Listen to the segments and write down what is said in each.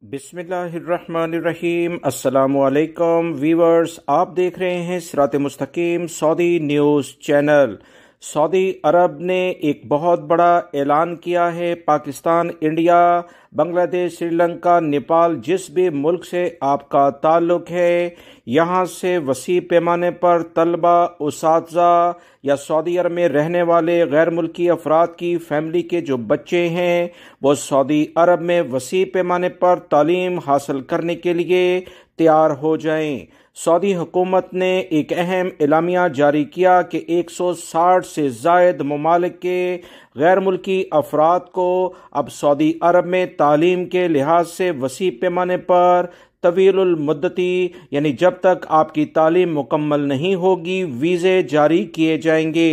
बिस्मिल्लाहिर्रहमानिर्रहीम। अस्सलामु अलैकुम वीवर्स, आप देख रहे हैं सिरात मुस्तकीम सऊदी न्यूज़ चैनल। सऊदी अरब ने एक बहुत बड़ा ऐलान किया है। पाकिस्तान, इंडिया, बांग्लादेश, श्रीलंका, नेपाल, जिस भी मुल्क से आपका ताल्लुक है, यहाँ से वसी पैमाने पर तलबा, उसातिज़ा या सऊदी अरब में रहने वाले गैर मुल्की अफराद की फैमिली के जो बच्चे हैं वो सऊदी अरब में वसी पैमाने पर तालीम हासिल करने के लिए तैयार हो जाएं। सऊदी हुकूमत ने एक अहम एलामिया जारी किया कि 160 से ज़ायद ममालिक के गैर मुल्की अफराद को अब सऊदी अरब में तालीम के लिहाज से वसी पैमाने पर तवीलुल मुद्दती यानी जब तक आपकी तालीम मुकम्मल नहीं होगी वीज़े जारी किए जाएंगे।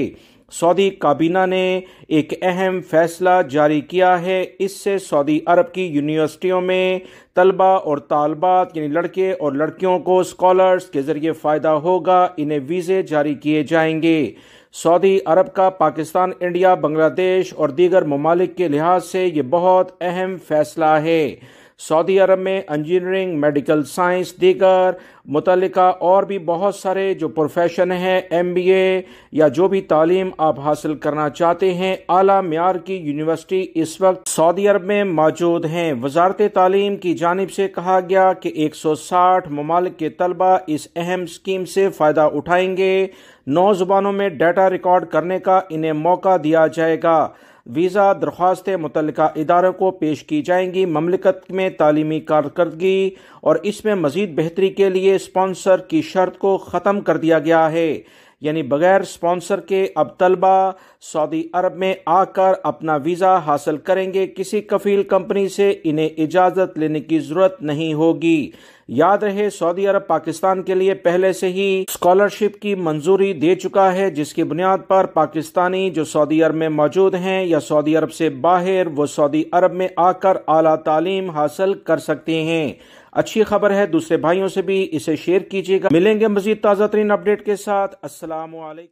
सऊदी काबीना ने एक अहम फैसला जारी किया है। इससे सऊदी अरब की यूनिवर्सिटियों में तलबा और तालबात यानी लड़के और लड़कियों को स्कॉलर्स के ज़रिए फ़ायदा होगा। इन्हें वीज़े जारी किए जाएंगे। सऊदी अरब का पाकिस्तान, इंडिया, बांग्लादेश और दीगर ममालिक के लिहाज से ये बहुत अहम फैसला है। सऊदी अरब में इंजीनियरिंग, मेडिकल साइंस, दीगर मुतल्लिका और भी बहुत सारे जो प्रोफेशन हैं, MBA या जो भी तालीम आप हासिल करना चाहते हैं, आला मियार की यूनिवर्सिटी इस वक्त सऊदी अरब में मौजूद हैं। वजारत तालीम की जानिब से कहा गया कि 160 ममालिक के तलबा इस अहम स्कीम से फ़ायदा उठाएंगे। 9 ज़ुबानों में डाटा रिकॉर्ड करने का इन्हें मौका दिया जाएगा। वीज़ा दरख्वास्तें मुतल्लिका इदारों को पेश की जाएंगी। ममलिकत में तालीमी कारकर्दगी और इसमें मज़ीद बेहतरी के लिए स्पॉन्सर की शर्त को ख़त्म कर दिया गया है। यानी बगैर स्पॉन्सर के अब तलबा सऊदी अरब में आकर अपना वीज़ा हासिल करेंगे। किसी कफील कंपनी से इन्हें इजाज़त लेने की ज़रूरत नहीं होगी। याद रहे, सऊदी अरब पाकिस्तान के लिए पहले से ही स्कॉलरशिप की मंजूरी दे चुका है, जिसकी बुनियाद पर पाकिस्तानी जो सऊदी अरब में मौजूद हैं या सऊदी अरब से बाहर, वो सऊदी अरब में आकर आला तालीम हासिल कर सकते हैं। अच्छी खबर है, दूसरे भाइयों से भी इसे शेयर कीजिएगा। मिलेंगे मजीद ताज़ा तरीन अपडेट के साथ। अस्सलामु अलैकुम।